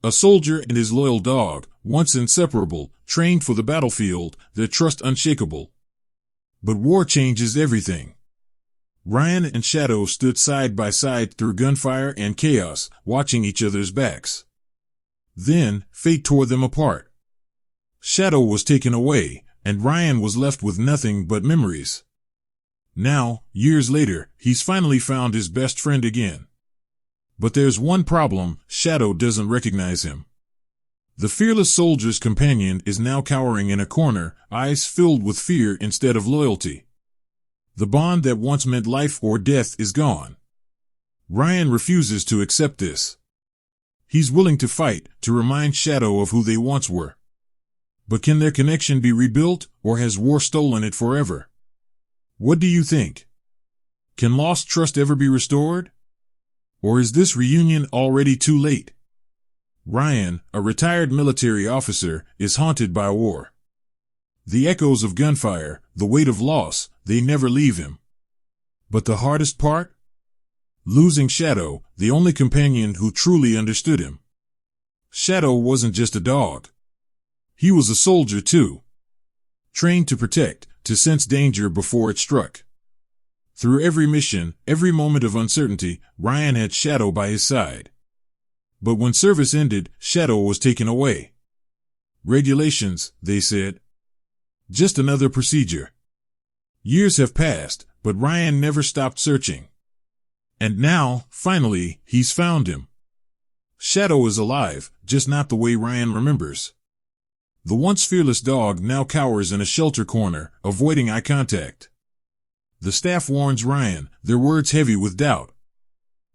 A soldier and his loyal dog, once inseparable, trained for the battlefield, their trust unshakable. But war changes everything. Ryan and Shadow stood side by side through gunfire and chaos, watching each other's backs. Then, fate tore them apart. Shadow was taken away, and Ryan was left with nothing but memories. Now, years later, he's finally found his best friend again. But there's one problem: Shadow doesn't recognize him. The fearless soldier's companion is now cowering in a corner, eyes filled with fear instead of loyalty. The bond that once meant life or death is gone. Ryan refuses to accept this. He's willing to fight, to remind Shadow of who they once were. But can their connection be rebuilt, or has war stolen it forever? What do you think? Can lost trust ever be restored? Or is this reunion already too late? Ryan, a retired military officer, is haunted by war. The echoes of gunfire, the weight of loss, they never leave him. But the hardest part? Losing Shadow, the only companion who truly understood him. Shadow wasn't just a dog. He was a soldier too. Trained to protect, to sense danger before it struck. Through every mission, every moment of uncertainty, Ryan had Shadow by his side. But when service ended, Shadow was taken away. Regulations, they said. Just another procedure. Years have passed, but Ryan never stopped searching. And now, finally, he's found him. Shadow is alive, just not the way Ryan remembers. The once fearless dog now cowers in a shelter corner, avoiding eye contact. The staff warns Ryan, their words heavy with doubt.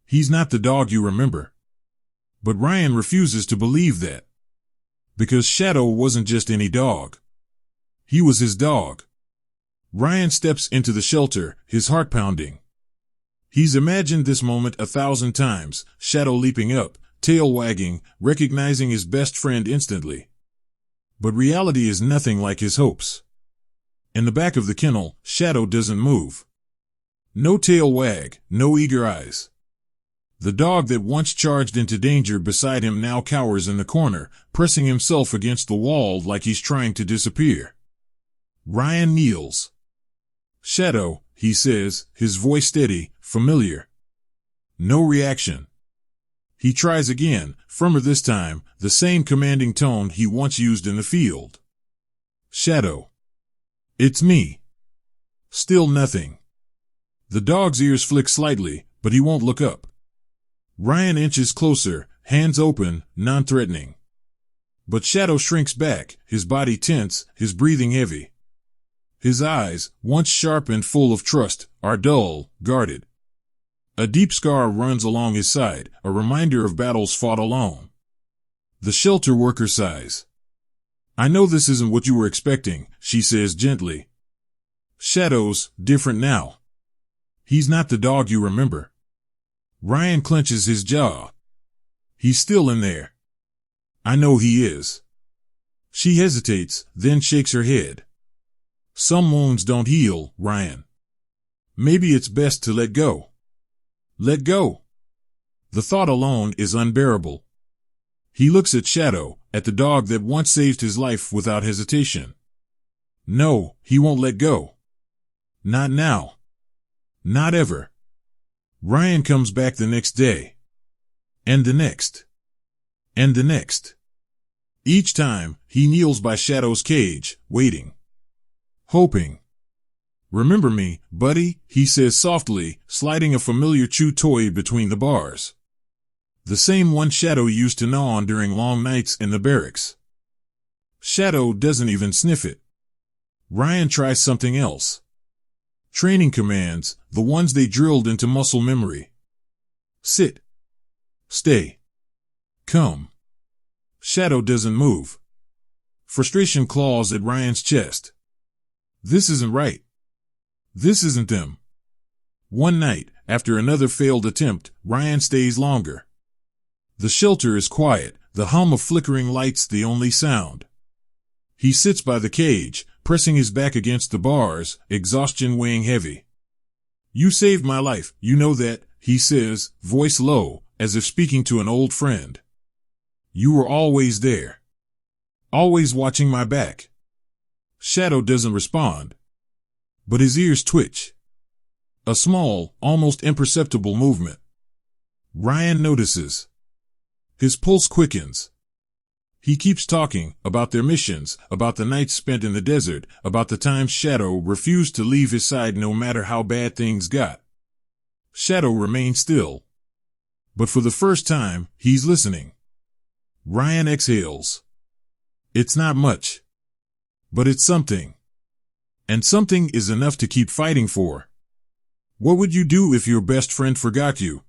He's not the dog you remember. But Ryan refuses to believe that. Because Shadow wasn't just any dog. He was his dog. Ryan steps into the shelter, his heart pounding. He's imagined this moment 1,000 times, Shadow leaping up, tail wagging, recognizing his best friend instantly. But reality is nothing like his hopes. In the back of the kennel, Shadow doesn't move. No tail wag, no eager eyes. The dog that once charged into danger beside him now cowers in the corner, pressing himself against the wall like he's trying to disappear. Ryan kneels. "Shadow," he says, his voice steady, familiar. No reaction. He tries again, firmer this time, the same commanding tone he once used in the field. "Shadow." "It's me." Still nothing. The dog's ears flick slightly, but he won't look up. Ryan inches closer, hands open, non-threatening. But Shadow shrinks back, his body tense, his breathing heavy. His eyes, once sharp and full of trust, are dull, guarded. A deep scar runs along his side, a reminder of battles fought alone. The shelter worker sighs. "I know this isn't what you were expecting," she says gently. Shadow's different now. He's not the dog you remember. Ryan clenches his jaw. He's still in there. "I know he is." She hesitates, then shakes her head. "Some wounds don't heal, Ryan. Maybe it's best to let go." Let go. The thought alone is unbearable. He looks at Shadow, at the dog that once saved his life without hesitation. No, he won't let go. Not now. Not ever. Ryan comes back the next day. And the next. And the next. Each time, he kneels by Shadow's cage, waiting. Hoping. "Remember me, buddy," he says softly, sliding a familiar chew toy between the bars. The same one Shadow used to gnaw on during long nights in the barracks. Shadow doesn't even sniff it. Ryan tries something else. Training commands, the ones they drilled into muscle memory. Sit. Stay. Come. Shadow doesn't move. Frustration claws at Ryan's chest. This isn't right. This isn't them. One night, after another failed attempt, Ryan stays longer. The shelter is quiet, the hum of flickering lights the only sound. He sits by the cage, pressing his back against the bars, exhaustion weighing heavy. "You saved my life, you know that," he says, voice low, as if speaking to an old friend. You were always there. Always watching my back. Shadow doesn't respond, but his ears twitch. A small, almost imperceptible movement. Ryan notices. His pulse quickens. He keeps talking about their missions, about the nights spent in the desert, about the times Shadow refused to leave his side no matter how bad things got. Shadow remains still. But for the first time, he's listening. Ryan exhales. It's not much. But it's something. And something is enough to keep fighting for. What would you do if your best friend forgot you?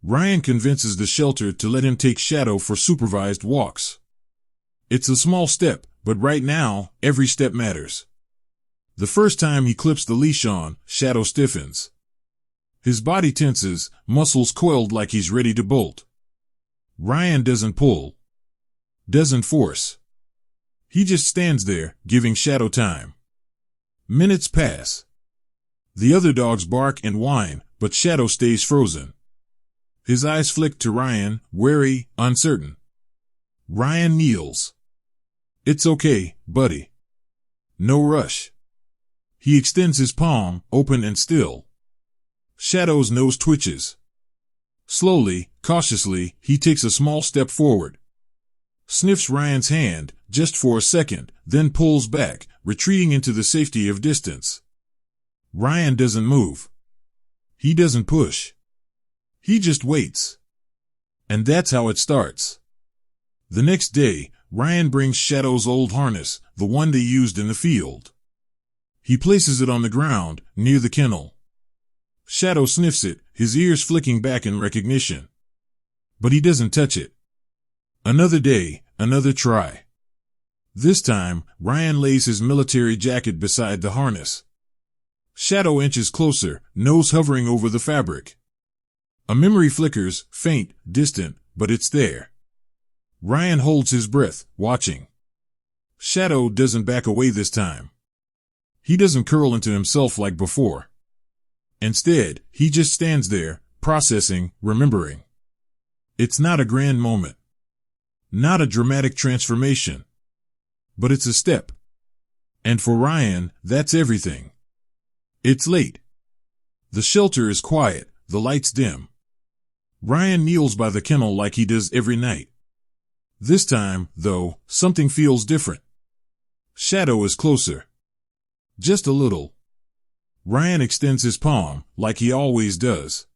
Ryan convinces the shelter to let him take Shadow for supervised walks. It's a small step, but right now, every step matters. The first time he clips the leash on, Shadow stiffens. His body tenses, muscles coiled like he's ready to bolt. Ryan doesn't pull. Doesn't force. He just stands there, giving Shadow time. Minutes pass. The other dogs bark and whine, but Shadow stays frozen. His eyes flick to Ryan, wary, uncertain. Ryan kneels. It's okay, buddy. No rush. He extends his palm, open and still. Shadow's nose twitches. Slowly, cautiously, he takes a small step forward. Sniffs Ryan's hand, just for a second, then pulls back, retreating into the safety of distance. Ryan doesn't move. He doesn't push. He just waits. And that's how it starts. The next day, Ryan brings Shadow's old harness, the one they used in the field. He places it on the ground, near the kennel. Shadow sniffs it, his ears flicking back in recognition. But he doesn't touch it. Another day, another try. This time, Ryan lays his military jacket beside the harness. Shadow inches closer, nose hovering over the fabric. A memory flickers, faint, distant, but it's there. Ryan holds his breath, watching. Shadow doesn't back away this time. He doesn't curl into himself like before. Instead, he just stands there, processing, remembering. It's not a grand moment. Not a dramatic transformation. But it's a step. And for Ryan, that's everything. It's late. The shelter is quiet, the lights dim. Ryan kneels by the kennel like he does every night. This time, though, something feels different. Shadow is closer. Just a little. Ryan extends his palm, like he always does.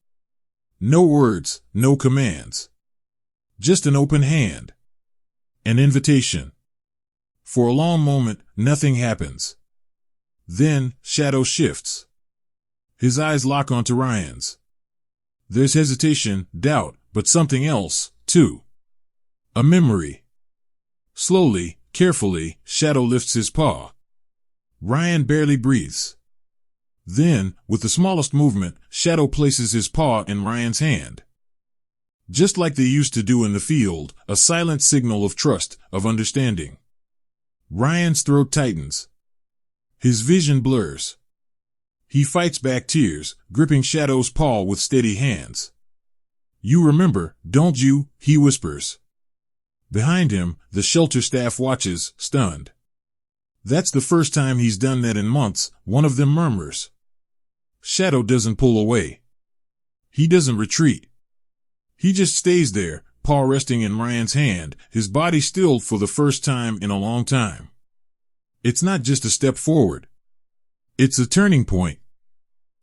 No words, no commands. Just an open hand. An invitation. For a long moment, nothing happens. Then, Shadow shifts. His eyes lock onto Ryan's. There's hesitation, doubt, but something else, too. A memory. Slowly, carefully, Shadow lifts his paw. Ryan barely breathes. Then, with the smallest movement, Shadow places his paw in Ryan's hand. Just like they used to do in the field, a silent signal of trust, of understanding. Ryan's throat tightens. His vision blurs. He fights back tears, gripping Shadow's paw with steady hands. You remember, don't you? He whispers. Behind him, the shelter staff watches, stunned. That's the first time he's done that in months, one of them murmurs. Shadow doesn't pull away. He doesn't retreat. He just stays there, paw resting in Ryan's hand, his body stilled for the first time in a long time. It's not just a step forward. It's a turning point.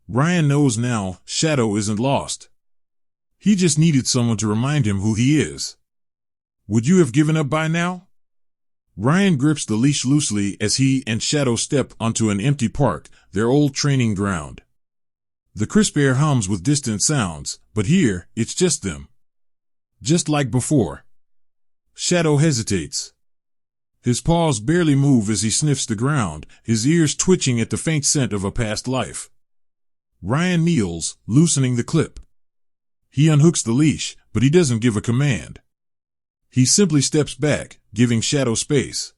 Ryan knows now, Shadow isn't lost. He just needed someone to remind him who he is. Would you have given up by now? Ryan grips the leash loosely as he and Shadow step onto an empty park, their old training ground. The crisp air hums with distant sounds, but here, it's just them. Just like before. Shadow hesitates. His paws barely move as he sniffs the ground, his ears twitching at the faint scent of a past life. Ryan kneels, loosening the clip. He unhooks the leash, but he doesn't give a command. He simply steps back, giving Shadow space.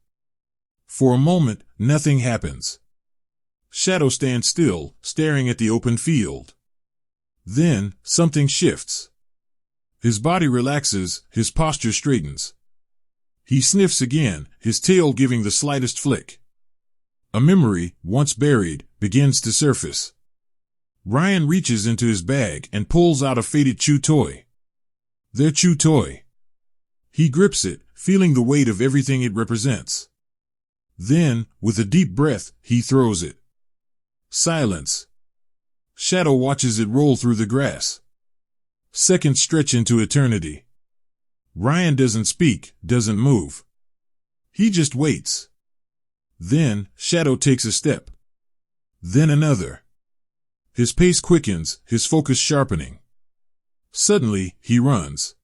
For a moment, nothing happens. Shadow stands still, staring at the open field. Then, something shifts. His body relaxes, his posture straightens. He sniffs again, his tail giving the slightest flick. A memory, once buried, begins to surface. Ryan reaches into his bag and pulls out a faded chew toy. Their chew toy. He grips it, feeling the weight of everything it represents. Then, with a deep breath, he throws it. Silence. Shadow watches it roll through the grass. Seconds stretch into eternity. Ryan doesn't speak, doesn't move. He just waits. Then, Shadow takes a step. Then another. His pace quickens, his focus sharpening. Suddenly, he runs.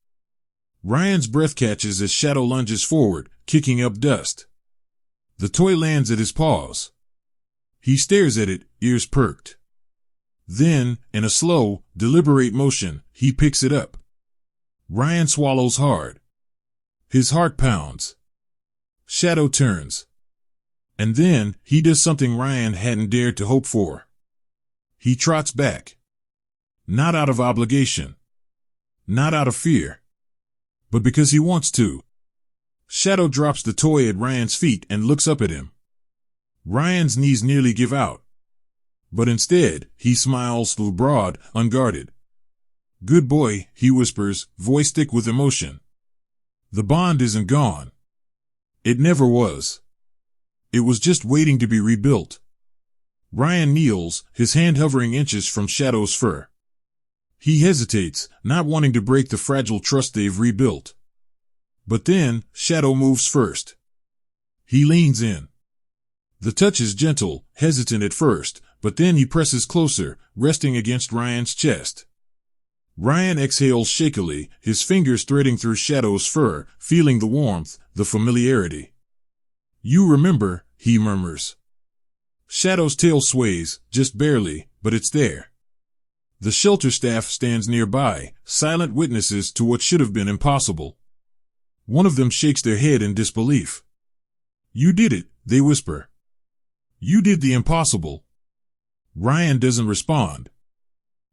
Ryan's breath catches as Shadow lunges forward, kicking up dust. The toy lands at his paws. He stares at it, ears perked. Then, in a slow, deliberate motion, he picks it up. Ryan swallows hard. His heart pounds. Shadow turns. And then, he does something Ryan hadn't dared to hope for. He trots back. Not out of obligation. Not out of fear. But because he wants to. Shadow drops the toy at Ryan's feet and looks up at him. Ryan's knees nearly give out. But instead, he smiles through broad, unguarded. Good boy, he whispers, voice thick with emotion. The bond isn't gone. It never was. It was just waiting to be rebuilt. Ryan kneels, his hand hovering inches from Shadow's fur. He hesitates, not wanting to break the fragile trust they've rebuilt. But then, Shadow moves first. He leans in. The touch is gentle, hesitant at first, but then he presses closer, resting against Ryan's chest. Ryan exhales shakily, his fingers threading through Shadow's fur, feeling the warmth, the familiarity. You remember, he murmurs. Shadow's tail sways, just barely, but it's there. The shelter staff stands nearby, silent witnesses to what should have been impossible. One of them shakes their head in disbelief. You did it, they whisper. You did the impossible. Ryan doesn't respond.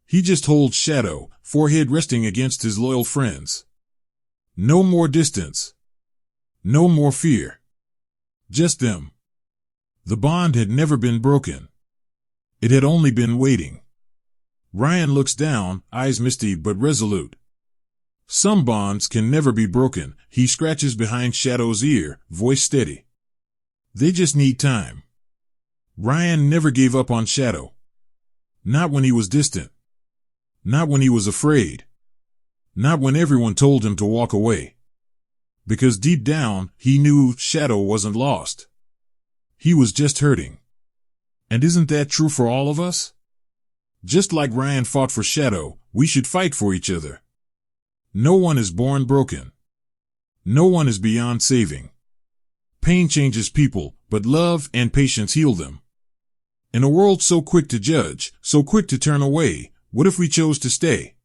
He just holds Shadow, forehead resting against his loyal friends. No more distance. No more fear. Just them. The bond had never been broken. It had only been waiting. Ryan looks down, eyes misty but resolute. Some bonds can never be broken, he scratches behind Shadow's ear, voice steady. They just need time. Ryan never gave up on Shadow. Not when he was distant. Not when he was afraid. Not when everyone told him to walk away. Because deep down, he knew Shadow wasn't lost. He was just hurting. And isn't that true for all of us? Just like Ryan fought for Shadow, we should fight for each other. No one is born broken. No one is beyond saving. Pain changes people, but love and patience heal them. In a world so quick to judge, so quick to turn away, what if we chose to stay?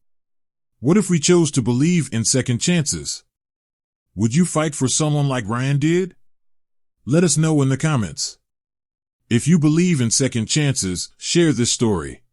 What if we chose to believe in second chances? Would you fight for someone like Ryan did? Let us know in the comments. If you believe in second chances, share this story.